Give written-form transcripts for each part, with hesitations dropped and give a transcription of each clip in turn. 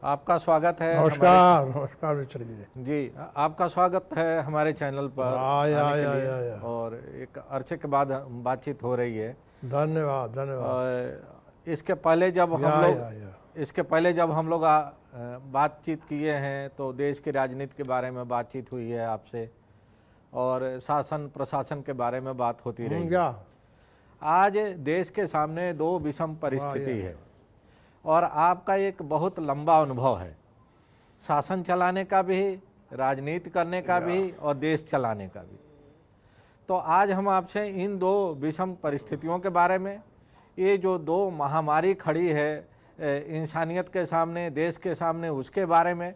आपका स्वागत है नमस्कार नमस्कार मिश्र जी। जी, आपका स्वागत है हमारे चैनल पर आने के लिए। और एक अरसे के बाद बातचीत हो रही है। धन्यवाद धन्यवाद। इसके पहले जब हम लोग या। इसके पहले जब हम लोग बातचीत किए हैं तो देश की राजनीति के बारे में बातचीत हुई है आपसे, और शासन प्रशासन के बारे में बात होती रही है। आज देश के सामने दो विषम परिस्थिति है और आपका एक बहुत लंबा अनुभव है, शासन चलाने का भी, राजनीति करने का भी और देश चलाने का भी। तो आज हम आपसे इन दो विषम परिस्थितियों के बारे में, ये जो दो महामारी खड़ी है इंसानियत के सामने, देश के सामने, उसके बारे में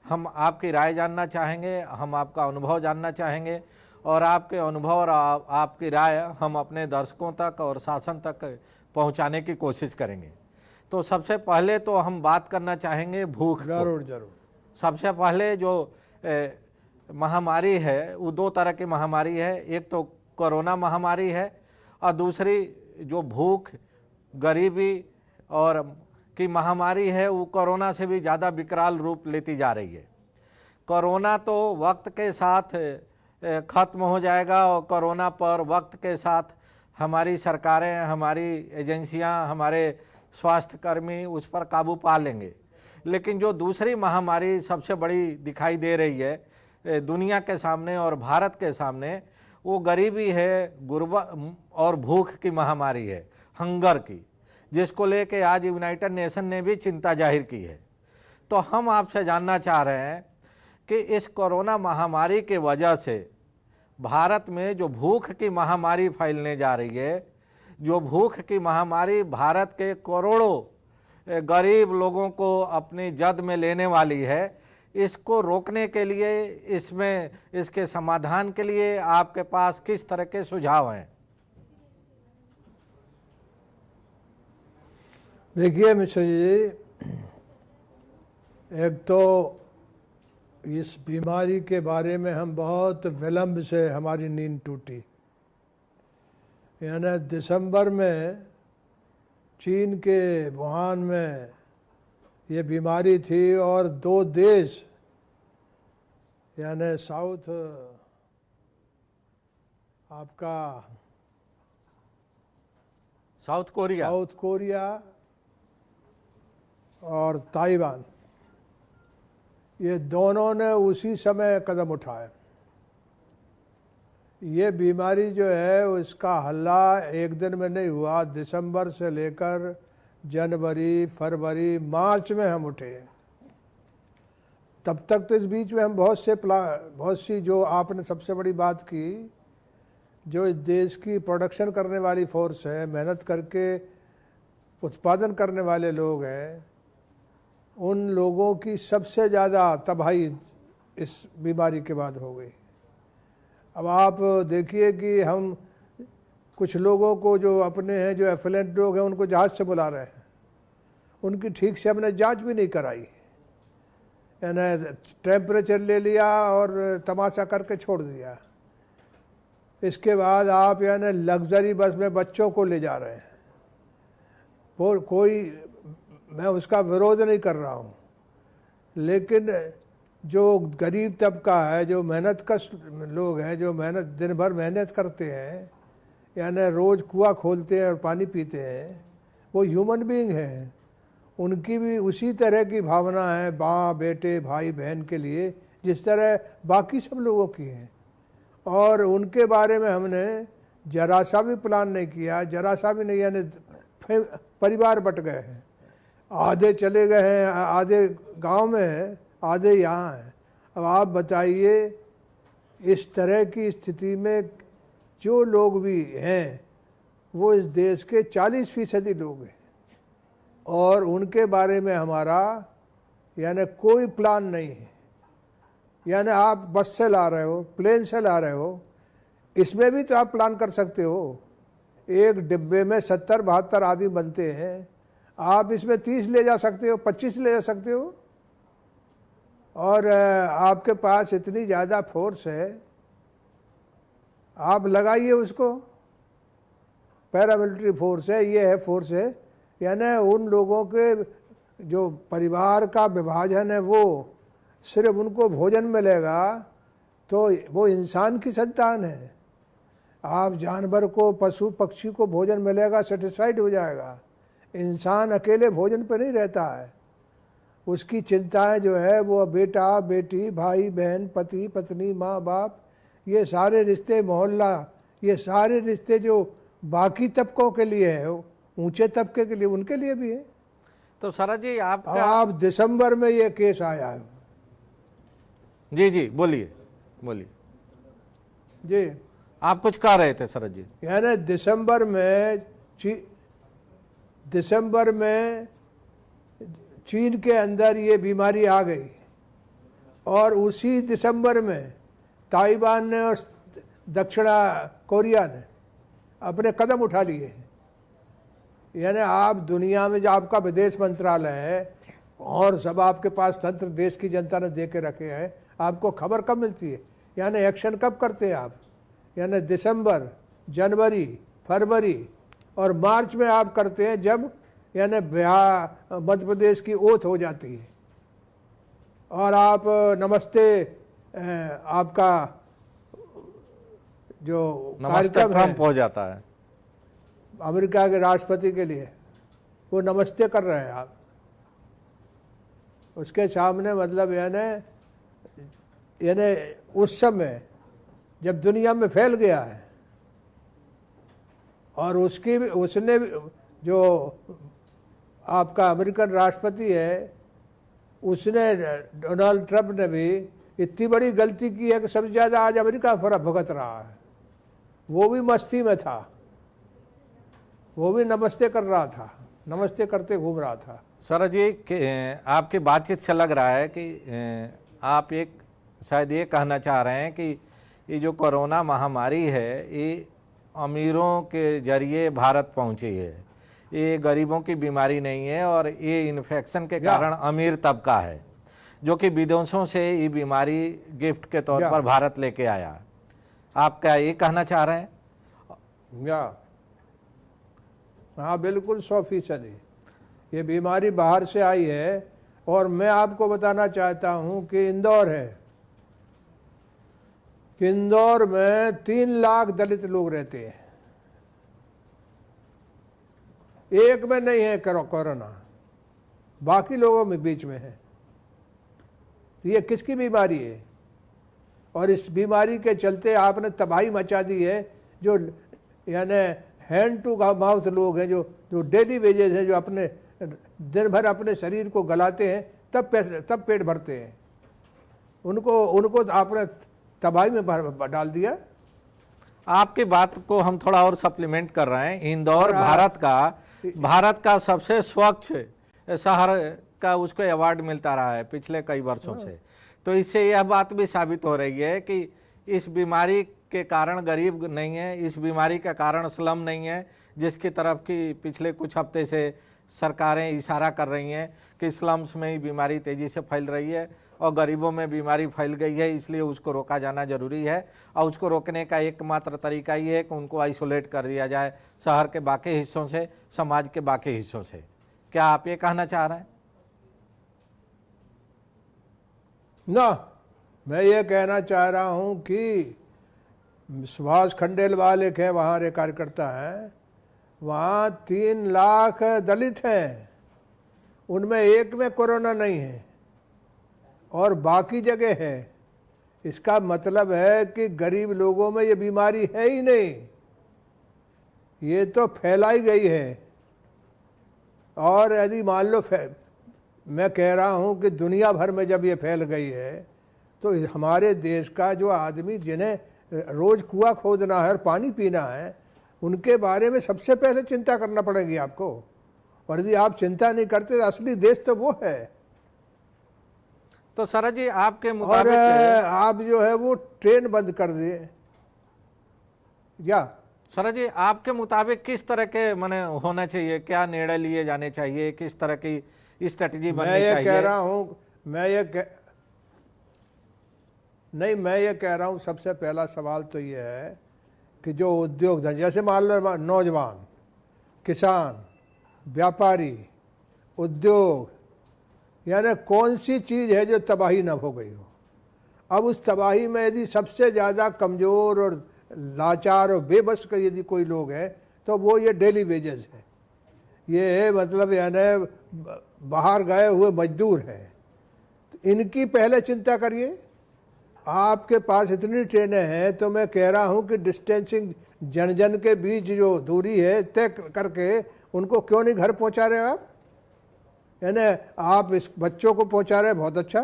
हम आपकी राय जानना चाहेंगे, हम आपका अनुभव जानना चाहेंगे, और आपके अनुभव और आपकी राय हम अपने दर्शकों तक और शासन तक पहुंचाने की कोशिश करेंगे। तो सबसे पहले तो हम बात करना चाहेंगे भूख। जरूर जरूर। सबसे पहले जो महामारी है वो दो तरह की महामारी है, एक तो कोरोना महामारी है और दूसरी जो भूख, गरीबी और की महामारी है वो कोरोना से भी ज़्यादा विकराल रूप लेती जा रही है। कोरोना तो वक्त के साथ ख़त्म हो जाएगा और कोरोना पर वक्त के साथ हमारी सरकारें, हमारी एजेंसियां, हमारे स्वास्थ्यकर्मी उस पर काबू पा लेंगे। लेकिन जो दूसरी महामारी सबसे बड़ी दिखाई दे रही है दुनिया के सामने और भारत के सामने, वो गरीबी है, गुर्बत और भूख की महामारी है, हंगर की, जिसको लेके आज यूनाइटेड नेशन ने भी चिंता जाहिर की है। तो हम आपसे जानना चाह रहे हैं कि इस कोरोना महामारी के वजह से भारत में जो भूख की महामारी फैलने जा रही है, जो भूख की महामारी भारत के करोड़ों गरीब लोगों को अपनी जद में लेने वाली है, इसको रोकने के लिए, इसमें इसके समाधान के लिए आपके पास किस तरह के सुझाव हैं? देखिए मिश्र जी, एक तो इस बीमारी के बारे में हम बहुत विलंब से हमारी नींद टूटी। यानी दिसंबर में चीन के वुहान में ये बीमारी थी और दो देश यानी साउथ कोरिया और ताइवान, ये दोनों ने उसी समय कदम उठाए। ये बीमारी जो है उसका हल्ला एक दिन में नहीं हुआ, दिसंबर से लेकर जनवरी, फरवरी, मार्च में हम उठे। तब तक तो इस बीच में हम बहुत सी जो आपने सबसे बड़ी बात की, जो इस देश की प्रोडक्शन करने वाली फोर्स है, मेहनत करके उत्पादन करने वाले लोग हैं, उन लोगों की सबसे ज़्यादा तबाही इस बीमारी के बाद हो गई। अब आप देखिए कि हम कुछ लोगों को जो अपने हैं, जो एफिलेंट लोग हैं, उनको जहाज़ से बुला रहे हैं, उनकी ठीक से हमने जांच भी नहीं कराई, यानी टेम्परेचर ले लिया और तमाशा करके छोड़ दिया। इसके बाद आप यानी लग्जरी बस में बच्चों को ले जा रहे हैं। वो कोई, मैं उसका विरोध नहीं कर रहा हूँ, लेकिन जो गरीब तबका है, जो मेहनत कश लोग हैं, जो दिन भर मेहनत करते हैं, यानी रोज़ कुआं खोलते हैं और पानी पीते हैं, वो ह्यूमन बीइंग हैं। उनकी भी उसी तरह की भावना है माँ, बेटे, भाई, बहन के लिए, जिस तरह बाकी सब लोगों की है। और उनके बारे में हमने जरा सा भी प्लान नहीं किया, जरा सा भी नहीं। यानी परिवार बट गए हैं, आधे चले गए हैं, आधे गांव में हैं, आधे यहाँ हैं। अब आप बताइए, इस तरह की स्थिति में जो लोग भी हैं वो इस देश के 40% लोग हैं, और उनके बारे में हमारा यानी कोई प्लान नहीं है। यानी आप बस से ला रहे हो, प्लेन से ला रहे हो, इसमें भी तो आप प्लान कर सकते हो। एक डिब्बे में 70-72 आदमी बनते हैं, आप इसमें 30 ले जा सकते हो, 25 ले जा सकते हो, और आपके पास इतनी ज़्यादा फोर्स है, आप लगाइए उसको। पैरामिलिट्री फोर्स है, ये है फोर्स है, यानी उन लोगों के जो परिवार का विभाजन है वो सिर्फ उनको भोजन मिलेगा तो वो इंसान की संतान है। आप जानवर को, पशु पक्षी को भोजन मिलेगा, सेटिस्फाइड हो जाएगा। इंसान अकेले भोजन पर नहीं रहता है, उसकी चिंताएं जो है वो बेटा बेटी, भाई बहन, पति पत्नी, माँ बाप, ये सारे रिश्ते, मोहल्ला, ये सारे रिश्ते जो बाकी तबकों के लिए है, ऊंचे तबके के लिए, उनके लिए भी है। तो शरद जी आपका आप दिसंबर में ये केस आया है। जी जी बोलिए बोलिए, जी आप कुछ कह रहे थे शरद जी। यानी दिसंबर में चीन के अंदर ये बीमारी आ गई और उसी दिसंबर में ताइवान ने और दक्षिण कोरिया ने अपने कदम उठा लिए। यानी आप दुनिया में जो आपका विदेश मंत्रालय है और सब आपके पास तंत्र देश की जनता ने दे के रखे हैं, आपको खबर कब मिलती है, यानी एक्शन कब करते हैं आप? यानी दिसंबर, जनवरी, फरवरी और मार्च में आप करते हैं, जब यानी बिहार, मध्य प्रदेश की ओथ हो जाती है और आप नमस्ते आपका जो नमस्ते ट्रंप हो जाता है अमेरिका के राष्ट्रपति के लिए, वो नमस्ते कर रहे हैं आप उसके सामने। मतलब यानी उस समय जब दुनिया में फैल गया है और उसने जो आपका अमेरिकन राष्ट्रपति है, उसने, डोनाल्ड ट्रंप ने भी इतनी बड़ी गलती की है कि सबसे ज़्यादा आज अमेरिका फर्क भुगत रहा है। वो भी मस्ती में था, वो भी नमस्ते कर रहा था, नमस्ते करते घूम रहा था। शरद जी आपकी बातचीत से लग रहा है कि आप शायद ये कहना चाह रहे हैं कि ये जो कोरोना महामारी है ये अमीरों के जरिए भारत पहुंची है, ये गरीबों की बीमारी नहीं है और ये इन्फेक्शन के कारण अमीर तबका है जो कि विदेशों से ये बीमारी गिफ्ट के तौर पर भारत लेके आया। आप क्या ये कहना चाह रहे हैं? हाँ बिल्कुल 100%। ये बीमारी बाहर से आई है और मैं आपको बताना चाहता हूँ कि इंदौर है, इंदौर में 3 लाख दलित लोग रहते हैं, एक में नहीं है कोरोना, बाकी लोगों में बीच में है। ये किसकी बीमारी है? और इस बीमारी के चलते आपने तबाही मचा दी है। जो यानी हैंड टू माउथ लोग हैं, जो डेली वेजेस हैं, जो अपने दिन भर अपने शरीर को गलाते हैं तब पेट भरते हैं, उनको आपने तबाही में डाल दिया। आपकी बात को हम थोड़ा और सप्लीमेंट कर रहे हैं। इंदौर भारत का सबसे स्वच्छ शहर का उसको अवार्ड मिलता रहा है पिछले कई वर्षों से। तो इससे यह बात भी साबित हो रही है कि इस बीमारी के कारण गरीब नहीं है, इस बीमारी का कारण स्लम नहीं है, जिसकी तरफ की पिछले कुछ हफ्ते से सरकारें इशारा कर रही हैं कि स्लम्स में ही बीमारी तेज़ी से फैल रही है और गरीबों में बीमारी फैल गई है, इसलिए उसको रोका जाना जरूरी है। और उसको रोकने का एकमात्र तरीका ये है कि उनको आइसोलेट कर दिया जाए शहर के बाकी हिस्सों से, समाज के बाकी हिस्सों से। क्या आप ये कहना चाह रहे हैं? ना, मैं ये कहना चाह रहा हूँ कि सुभाष खंडेलवाल एक है, वहाँ एक कार्यकर्ता है, वहाँ 3 लाख दलित हैं, उनमें एक में कोरोना नहीं है और बाकी जगह है। इसका मतलब है कि गरीब लोगों में ये बीमारी है ही नहीं, ये तो फैलाई गई है। और यदि मान लो मैं कह रहा हूँ कि दुनिया भर में जब ये फैल गई है तो हमारे देश का जो आदमी जिन्हें रोज़ कुआं खोदना है और पानी पीना है, उनके बारे में सबसे पहले चिंता करना पड़ेगी आपको। और यदि आप चिंता नहीं करते तो असली देश तो वो है। तो शरद जी आपके मुताबिक आप जो है वो ट्रेन बंद कर दिए क्या? शरद जी आपके मुताबिक किस तरह के माने होना चाहिए, क्या निर्णय लिए जाने चाहिए, किस तरह की स्ट्रेटजी बननी चाहिए? मैं ये कह रहा हूँ, मैं ये कह रहा हूँ सबसे पहला सवाल तो ये है कि जो उद्योग धंधे, जैसे मान लो नौजवान, किसान, व्यापारी, उद्योग, यानी कौन सी चीज़ है जो तबाही न हो गई हो। अब उस तबाही में यदि सबसे ज़्यादा कमज़ोर और लाचार और बेबस का यदि कोई लोग है तो वो ये डेली वेजेस है, ये मतलब यानी बाहर गए हुए मजदूर हैं। तो इनकी पहले चिंता करिए। आपके पास इतनी ट्रेनें हैं तो मैं कह रहा हूँ कि डिस्टेंसिंग जन जन के बीच जो दूरी है तय करके उनको क्यों नहीं घर पहुँचा रहे आप। यानी आप इस बच्चों को पहुँचा रहे बहुत अच्छा,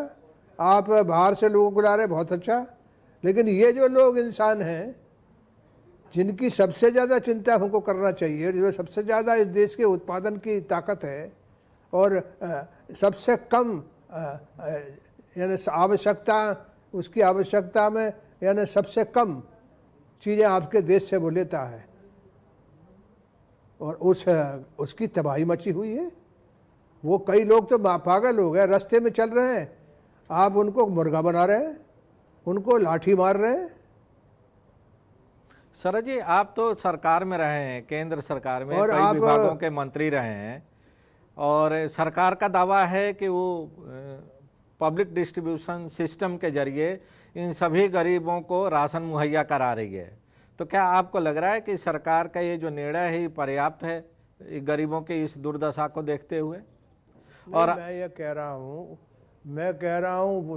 आप बाहर से लोगों को ला रहे बहुत अच्छा, लेकिन ये जो लोग इंसान हैं जिनकी सबसे ज़्यादा चिंता हमको करना चाहिए, जो सबसे ज़्यादा इस देश के उत्पादन की ताकत है और सबसे कम यानी आवश्यकता, उसकी आवश्यकता में यानी सबसे कम चीज़ें आपके देश से वो लेता है, और उसकी तबाही मची हुई है। वो कई लोग तो पागल हो गए, रास्ते में चल रहे हैं, आप उनको मुर्गा बना रहे हैं, उनको लाठी मार रहे हैं। सर जी, आप तो सरकार में रहे हैं, केंद्र सरकार में और कई विभागों के मंत्री रहे हैं, और सरकार का दावा है कि वो पब्लिक डिस्ट्रीब्यूशन सिस्टम के जरिए इन सभी गरीबों को राशन मुहैया करा रही है। तो क्या आपको लग रहा है कि सरकार का ये जो निर्णय है ये पर्याप्त है गरीबों की इस दुर्दशा को देखते हुए? और मैं ये कह रहा हूँ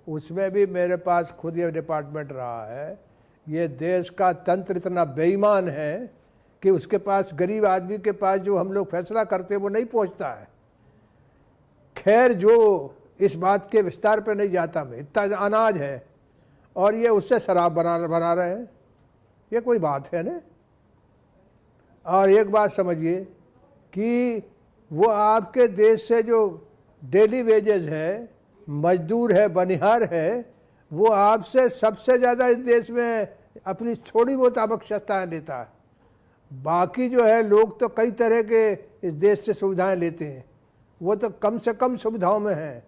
उसमें भी मेरे पास खुद ये डिपार्टमेंट रहा है। ये देश का तंत्र इतना बेईमान है कि उसके पास, गरीब आदमी के पास जो हम लोग फैसला करते हैं वो नहीं पहुंचता है। खैर, जो इस बात के विस्तार पे नहीं जाता मैं, इतना अनाज है और ये उससे शराब बना रहे हैं, ये कोई बात है ना। और एक बात समझिए कि वो आपके देश से जो डेली वेजेस है, मजदूर है, बनिहार है, वो आपसे सबसे ज़्यादा इस देश में अपनी थोड़ी बहुत आवश्यकताएं लेता है। बाकी जो है लोग तो कई तरह के इस देश से सुविधाएं लेते हैं, वो तो कम से कम सुविधाओं में है।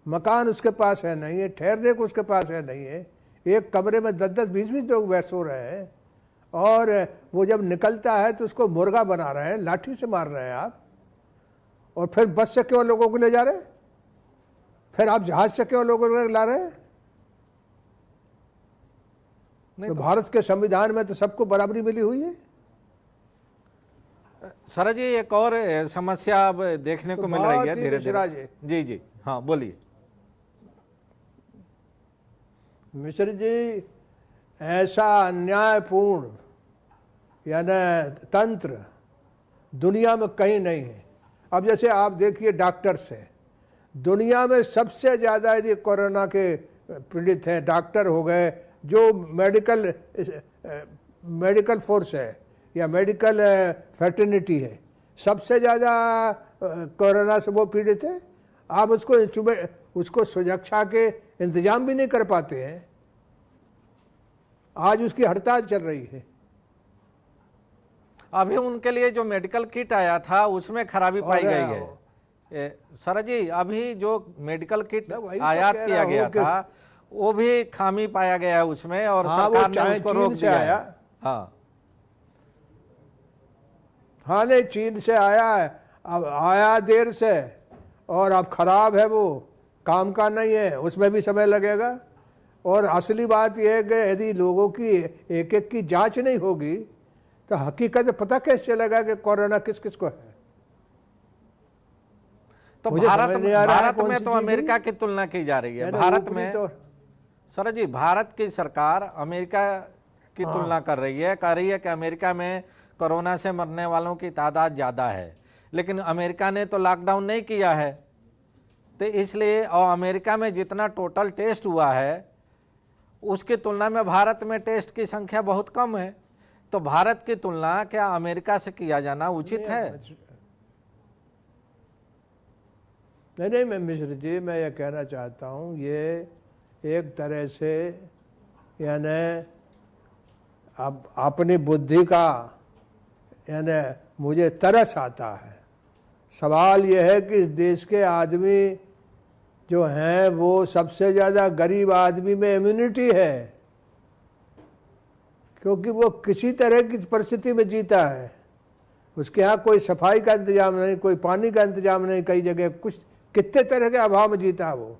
मकान उसके पास है नहीं है, ठहरने को उसके पास है नहीं है, एक कमरे में 10-10, 20-20 लोग बैठ सो रहे हैं, और वो जब निकलता है तो उसको मुर्गा बना रहे हैं, लाठी से मार रहे हैं आप। और फिर बस से क्यों लोगों को ले जा रहे हैं? फिर आप जहाज से क्यों लोगों को ला रहे हैं? तो भारत के संविधान में तो सबको बराबरी मिली हुई है। सर जी, एक और समस्या अब देखने को मिल रही है धीरे धीरे। जी जी, हाँ बोलिए। मिश्र जी, ऐसा अन्यायपूर्ण यानी तंत्र दुनिया में कहीं नहीं है। अब जैसे आप देखिए डॉक्टर्स हैं, दुनिया में सबसे ज़्यादा यदि कोरोना के पीड़ित हैं डॉक्टर हो गए, जो मेडिकल फोर्स है या मेडिकल फैटर्निटी है, सबसे ज़्यादा कोरोना से वो पीड़ित है। आप उसको सुरक्षा के इंतजाम भी नहीं कर पाते हैं। आज उसकी हड़ताल चल रही है। अभी उनके लिए जो मेडिकल किट आया था उसमें खराबी पाई गई है। सर जी, अभी जो मेडिकल किट आयात किया गया था वो भी खामी पाया गया है उसमें, और सरकार ने उसको रोक दिया है। हाँ नहीं, चीन से आया है, अब आया देर से और अब खराब है, वो काम का नहीं है, उसमें भी समय लगेगा। और असली बात यह है कि यदि लोगों की एक एक की जांच नहीं होगी तो हकीकत पता कैसे चलेगा कि कोरोना किस किस को है। तो भारत में तो अमेरिका की तुलना की जा रही है। भारत में तो सर जी, भारत की सरकार अमेरिका की तुलना कर रही है, कह रही है कि अमेरिका में कोरोना से मरने वालों की तादाद ज़्यादा है, लेकिन अमेरिका ने तो लॉकडाउन नहीं किया है। तो इसलिए, और अमेरिका में जितना टोटल टेस्ट हुआ है उसकी तुलना में भारत में टेस्ट की संख्या बहुत कम है। तो भारत की तुलना क्या अमेरिका से किया जाना उचित है? नहीं, मैं मिश्र जी, मैं ये कहना चाहता हूँ, ये एक तरह से यानी अब अपनी बुद्धि का यानी मुझे तरस आता है। सवाल यह है कि इस देश के आदमी जो हैं वो सबसे ज़्यादा गरीब आदमी में इम्यूनिटी है, क्योंकि वो किसी तरह की परिस्थिति में जीता है। उसके यहाँ कोई सफाई का इंतजाम नहीं, कोई पानी का इंतजाम नहीं, कई जगह कुछ कितने तरह के अभाव में जीता वो,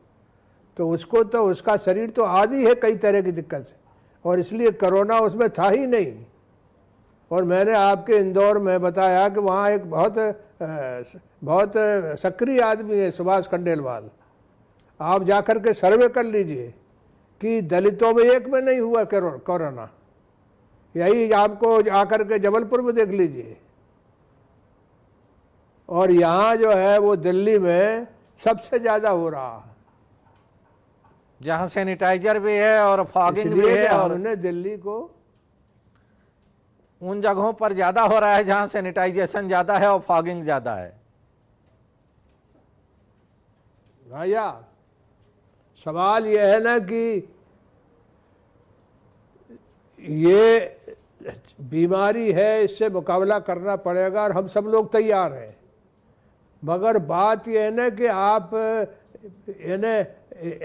तो उसको तो उसका शरीर तो आदी है कई तरह की दिक्कत से, और इसलिए कोरोना उसमें था ही नहीं। और मैंने आपके इंदौर में बताया कि वहाँ एक बहुत सक्रिय आदमी है सुभाष खंडेलवाल, आप जाकर के सर्वे कर लीजिए कि दलितों में एक में नहीं हुआ कोरोना। यही आपको आकर के जबलपुर में देख लीजिए, और यहाँ जो है वो दिल्ली में सबसे ज़्यादा हो रहा है, जहाँ सैनिटाइजर भी है और फॉगिंग भी इसलिए है, और हमने दिल्ली को उन जगहों पर ज़्यादा हो रहा है जहाँ सैनिटाइजेशन ज़्यादा है और फॉगिंग ज़्यादा है। भैया सवाल यह है ना कि ये बीमारी है, इससे मुकाबला करना पड़ेगा और हम सब लोग तैयार हैं, मगर बात यह है ना कि आप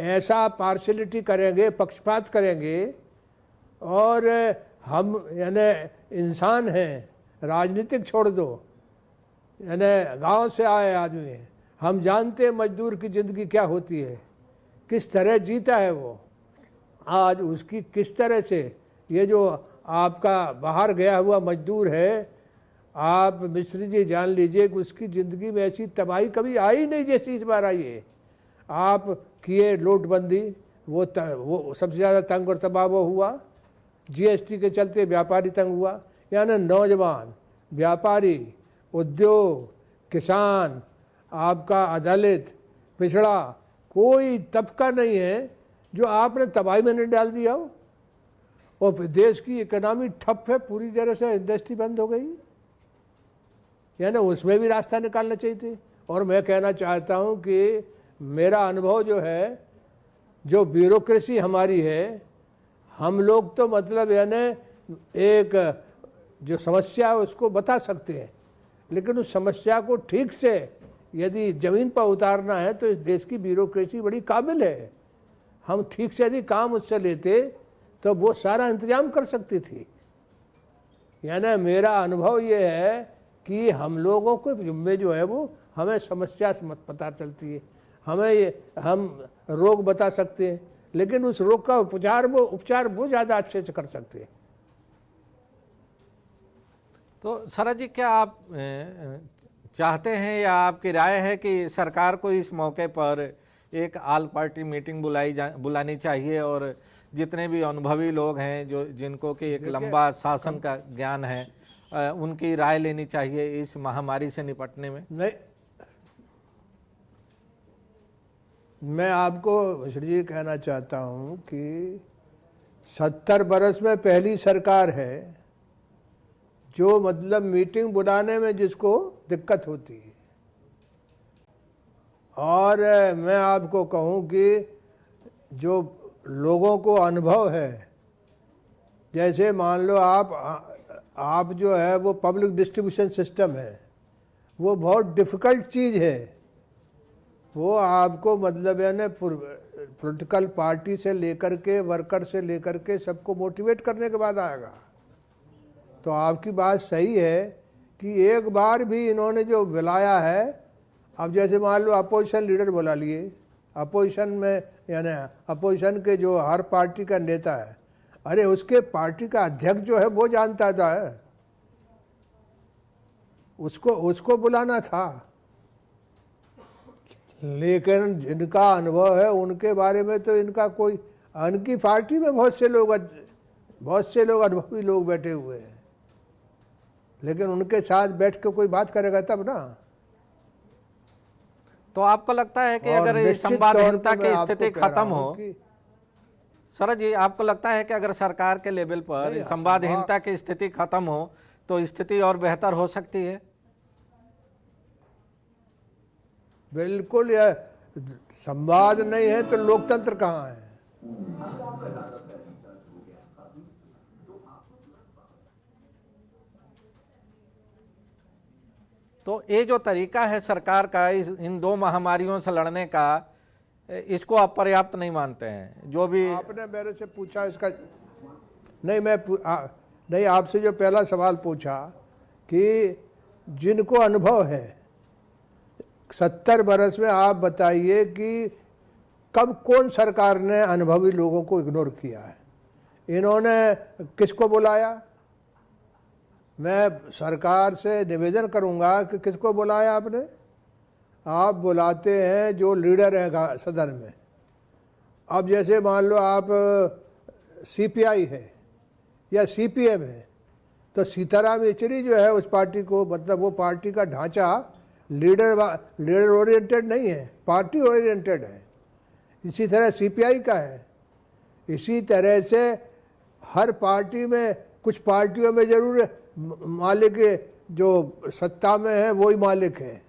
ऐसा पार्शलिटी करेंगे, पक्षपात करेंगे, और हम इंसान हैं, राजनीतिक छोड़ दो, गांव से आए आदमी हैं, हम जानते हैं मजदूर की ज़िंदगी क्या होती है, किस तरह जीता है वो। आज उसकी किस तरह से, ये जो आपका बाहर गया हुआ मजदूर है, आप मिश्री जी जान लीजिए कि उसकी ज़िंदगी में ऐसी तबाही कभी आई नहीं जैसी इस बार आई है। आप किए नोटबंदी, वो सबसे ज़्यादा तंग और तबाह वो हुआ, जीएसटी के चलते व्यापारी तंग हुआ, यानी नौजवान, व्यापारी, उद्योग, किसान, आपका दलित, पिछड़ा, कोई तबका नहीं है जो आपने तबाही में नहीं डाल दिया हो। और देश की इकोनॉमी ठप है पूरी तरह से, इंडस्ट्री बंद हो गई, यानी उसमें भी रास्ता निकालना चाहिए थे। और मैं कहना चाहता हूं कि मेरा अनुभव जो है, जो ब्यूरोक्रेसी हमारी है, हम लोग तो मतलब यानी एक जो समस्या है उसको बता सकते हैं, लेकिन उस समस्या को ठीक से यदि ज़मीन पर उतारना है तो इस देश की ब्यूरोक्रेसी बड़ी काबिल है। हम ठीक से यदि काम उससे लेते तो वो सारा इंतजाम कर सकती थी। यानी मेरा अनुभव ये है कि हम लोगों को जिम्मे जो है वो हमें समस्या से मत पता चलती है, हम रोग बता सकते हैं, लेकिन उस रोग का उपचार वो ज़्यादा अच्छे से कर सकते हैं। तो शरद जी, क्या आप चाहते हैं या आपकी राय है कि सरकार को इस मौके पर एक ऑल पार्टी मीटिंग बुलानी चाहिए, और जितने भी अनुभवी लोग हैं जिनको कि एक लंबा शासन का ज्ञान है, उनकी राय लेनी चाहिए इस महामारी से निपटने में? नहीं, मैं आपको श्री कहना चाहता हूं कि 70 बरस में पहली सरकार है जो मतलब मीटिंग बुलाने में जिसको दिक्कत होती है। और मैं आपको कहूं कि जो लोगों को अनुभव है, जैसे मान लो आप जो है वो पब्लिक डिस्ट्रीब्यूशन सिस्टम है, वो बहुत डिफ़िकल्ट चीज़ है। वो आपको मतलब यानी पॉलिटिकल पार्टी से लेकर के, वर्कर से लेकर के सबको मोटिवेट करने के बाद आएगा। तो आपकी बात सही है कि एक बार भी इन्होंने जो बुलाया है, अब जैसे मान लो अपोजिशन लीडर बुला लिए, अपोजिशन में यानी अपोजिशन के जो हर पार्टी का नेता है, अरे उसके पार्टी का अध्यक्ष जो है वो जानता था, उसको बुलाना था। लेकिन जिनका अनुभव है उनके बारे में तो इनका कोई, उनकी पार्टी में बहुत से लोग अनुभवी लोग बैठे हुए हैं, लेकिन उनके साथ बैठ के कोई बात करेगा तब ना। तो आपको लगता है कि अगर ये संवादहीनता की स्थिति खत्म हो, शरद जी, आपको लगता है कि अगर सरकार के लेवल पर संवादहीनता की स्थिति खत्म हो तो स्थिति और बेहतर हो सकती है? बिल्कुल, यह संवाद नहीं है तो लोकतंत्र कहाँ है? तो ये जो तरीका है सरकार का इन दो महामारियों से लड़ने का, इसको आप पर्याप्त नहीं मानते हैं? जो भी आपने मेरे से पूछा इसका नहीं, आपसे जो पहला सवाल पूछा कि जिनको अनुभव है, 70 बरस में आप बताइए कि कब कौन सरकार ने अनुभवी लोगों को इग्नोर किया है? इन्होंने किसको बुलाया? मैं सरकार से निवेदन करूंगा कि किसको बुलाया आपने? आप बुलाते हैं जो लीडर हैं सदन में। अब जैसे मान लो आप सीपीआई है या सीपीएम है, तो सीताराम येचुरी जो है उस पार्टी को, मतलब वो पार्टी का ढांचा लीडर ओरिएंटेड नहीं है, पार्टी ओरिएंटेड है। इसी तरह सीपीआई का है। इसी तरह से हर पार्टी में, कुछ पार्टियों में जरूर मालिक जो सत्ता में है वही मालिक है,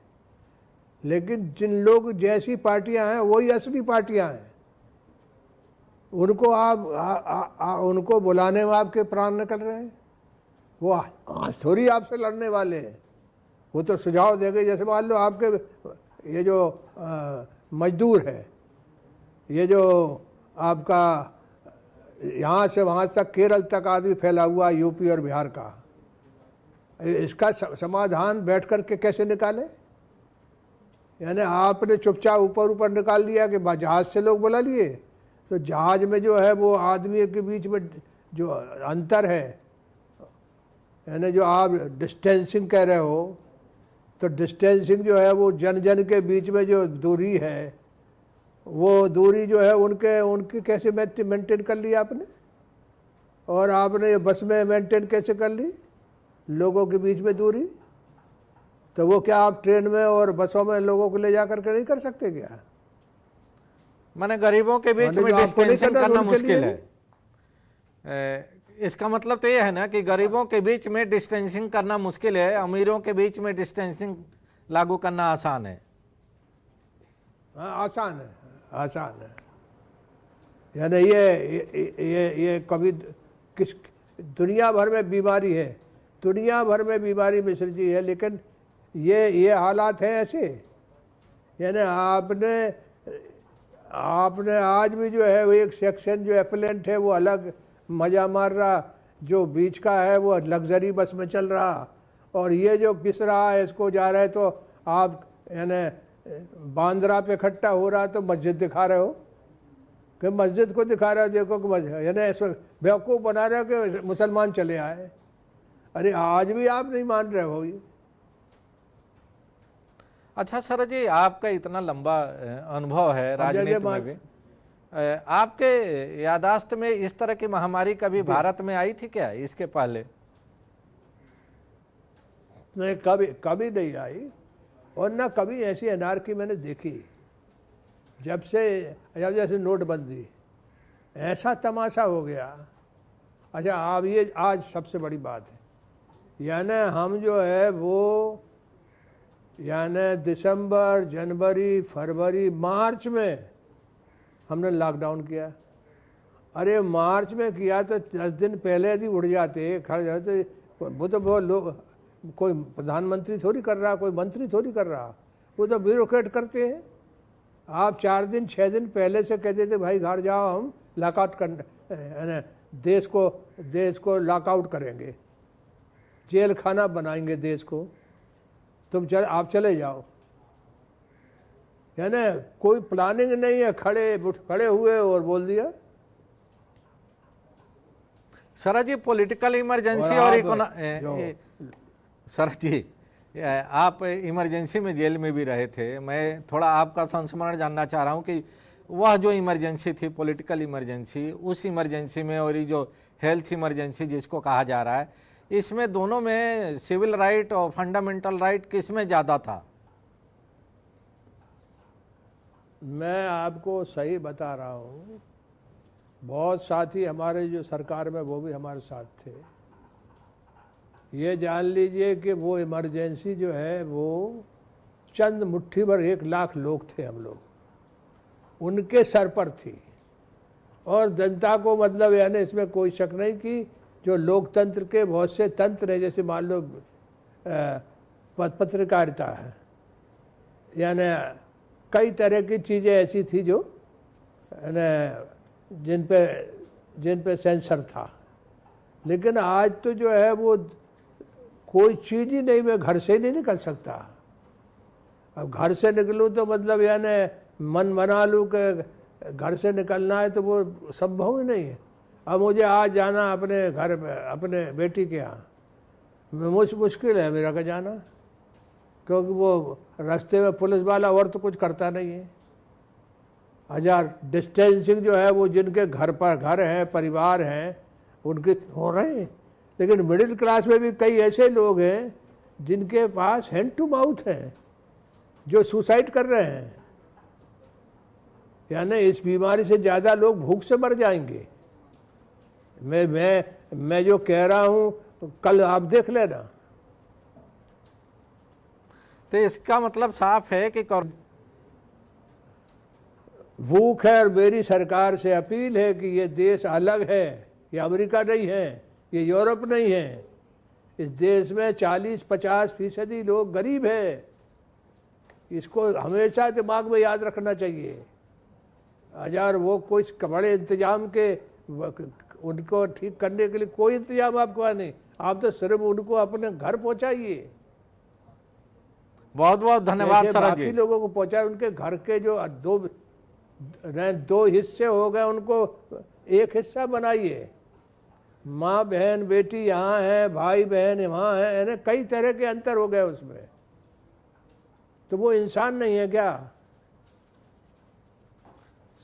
लेकिन जिन लोग जैसी पार्टियां हैं वही असली पार्टियां हैं। उनको उनको बुलाने में आपके प्राण निकल रहे हैं। वो आज थोड़ी आपसे लड़ने वाले हैं। वो तो सुझाव देंगे। जैसे मान लो आपके ये जो मजदूर है, ये जो आपका यहाँ से वहाँ तक केरल तक आदमी फैला हुआ यूपी और बिहार का, इसका समाधान बैठ कर के कैसे निकाले? यानी आपने चुपचाप ऊपर ऊपर निकाल लिया कि जहाज से लोग बुला लिए, तो जहाज में जो है वो आदमी के बीच में जो अंतर है, यानी जो आप डिस्टेंसिंग कह रहे हो, तो डिस्टेंसिंग जो है वो जन जन के बीच में जो दूरी है, वो दूरी जो है उनकी कैसे मेंटेन कर ली आपने? और आपने बस में मेंटेन कैसे कर ली लोगों के बीच में दूरी? तो वो क्या आप ट्रेन में और बसों में लोगों को ले जा करके नहीं कर सकते क्या? माने गरीबों के बीच में डिस्टेंसिंग करना मुश्किल है। इसका मतलब तो ये है ना कि गरीबों के बीच में डिस्टेंसिंग करना मुश्किल है, अमीरों के बीच में डिस्टेंसिंग लागू करना आसान है। आसान है, आसान है। यानी ये कभी किस दुनिया भर में बीमारी है, दुनिया भर में बीमारी मिश्र जी है, लेकिन ये हालात हैं ऐसे। यानी आपने आज भी जो है वो एक सेक्शन जो एफिलेंट है वो अलग मज़ा मार रहा, जो बीच का है वो लग्जरी बस में चल रहा, और ये जो पिस रहा है इसको जा रहे, तो आप यानी बांद्रा पे इकट्ठा हो रहा तो मस्जिद दिखा रहे हो कि मस्जिद को दिखा रहे हो, देखो कि मस्जिद, यानी ऐसा बेवकूफ़ बना रहे हो कि मुसलमान चले आए। अरे आज भी आप नहीं मान रहे हो ये। अच्छा सर जी, आपका इतना लंबा अनुभव है राजनीति में भी, आपके यादाश्त में इस तरह की महामारी कभी भारत में आई थी क्या इसके पहले? नहीं, कभी नहीं आई, और ना कभी ऐसी अनारकी मैंने देखी। जब जैसे नोटबंदी, ऐसा तमाशा हो गया। अच्छा, आप ये आज सबसे बड़ी बात है, यानी हम जो है वो यानी दिसंबर, जनवरी, फरवरी, मार्च में हमने लॉकडाउन किया। अरे मार्च में किया तो 10 दिन पहले यदि उड़ जाते, खड़े जाते, वो तो लोग, कोई प्रधानमंत्री थोड़ी कर रहा, कोई मंत्री थोड़ी कर रहा, वो तो ब्यूरोक्रेट करते हैं। आप 4 दिन 6 दिन पहले से कहते थे भाई घर जाओ, हम लॉकआउट करने, देश को लॉकआउट करेंगे, जेल खाना बनाएंगे देश को, आप चले जाओ। यानी कोई प्लानिंग नहीं है, खड़े हुए और बोल दिया। सर जी, पॉलिटिकल इमरजेंसी और सर जी, आप इमरजेंसी में जेल में भी रहे थे। मैं थोड़ा आपका संस्मरण जानना चाह रहा हूं कि वह जो इमरजेंसी थी, पॉलिटिकल इमरजेंसी, उस इमरजेंसी में और ये जो हेल्थ इमरजेंसी जिसको कहा जा रहा है, इसमें दोनों में सिविल राइट और फंडामेंटल राइट किस में ज़्यादा था? मैं आपको सही बता रहा हूँ, बहुत साथी हमारे जो सरकार में वो भी हमारे साथ थे। ये जान लीजिए कि वो इमरजेंसी जो है वो चंद मुट्ठी भर 1 लाख लोग थे हम लोग, उनके सर पर थी। और जनता को मतलब यानी इसमें कोई शक नहीं कि जो लोकतंत्र के बहुत से तंत्र हैं, जैसे मान लो पत्रकारिता है, यानी कई तरह की चीज़ें ऐसी थी जो जिन पे सेंसर था। लेकिन आज तो जो है वो कोई चीज़ ही नहीं, मैं घर से नहीं निकल सकता। अब घर से निकलूँ तो मतलब यानी मन बना लूँ कि घर से निकलना है, तो वो संभव ही नहीं है। अब मुझे आज जाना अपने घर अपने बेटी के यहाँ, मुश्किल है मेरा का जाना, क्योंकि वो रास्ते में पुलिस वाला और तो कुछ करता नहीं है। हजार डिस्टेंसिंग जो है वो जिनके घर पर घर हैं, परिवार हैं, उनके हो रहे हैं। लेकिन मिडिल क्लास में भी कई ऐसे लोग हैं जिनके पास हैंड टू माउथ है, जो सुसाइड कर रहे हैं। यानी इस बीमारी से ज़्यादा लोग भूख से मर जाएंगे। मैं जो कह रहा हूँ कल आप देख लेना। तो इसका मतलब साफ है कि भूख है। और मेरी सरकार से अपील है कि ये देश अलग है, ये अमेरिका नहीं है, ये यूरोप नहीं है। इस देश में 40-50% लोग गरीब हैं। इसको हमेशा दिमाग में याद रखना चाहिए। हजार वो कुछ बड़े इंतजाम के उनको ठीक करने के लिए कोई इंतजाम आपको नहीं, आप तो सिर्फ उनको अपने घर पहुंचाइए। बहुत बहुत धन्यवाद शरद जी। बाकी लोगों को पहुंचाए, उनके घर के जो दो हिस्से हो गए उनको एक हिस्सा बनाइए। माँ बहन बेटी यहाँ है, भाई बहन वहाँ है, यानी कई तरह के अंतर हो गए उसमें। तो वो इंसान नहीं है क्या?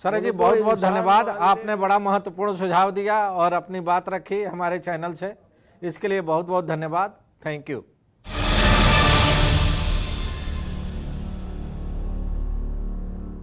शरद जी बहुत बहुत धन्यवाद, आपने बड़ा महत्वपूर्ण सुझाव दिया और अपनी बात रखी हमारे चैनल से, इसके लिए बहुत बहुत धन्यवाद। Thank you.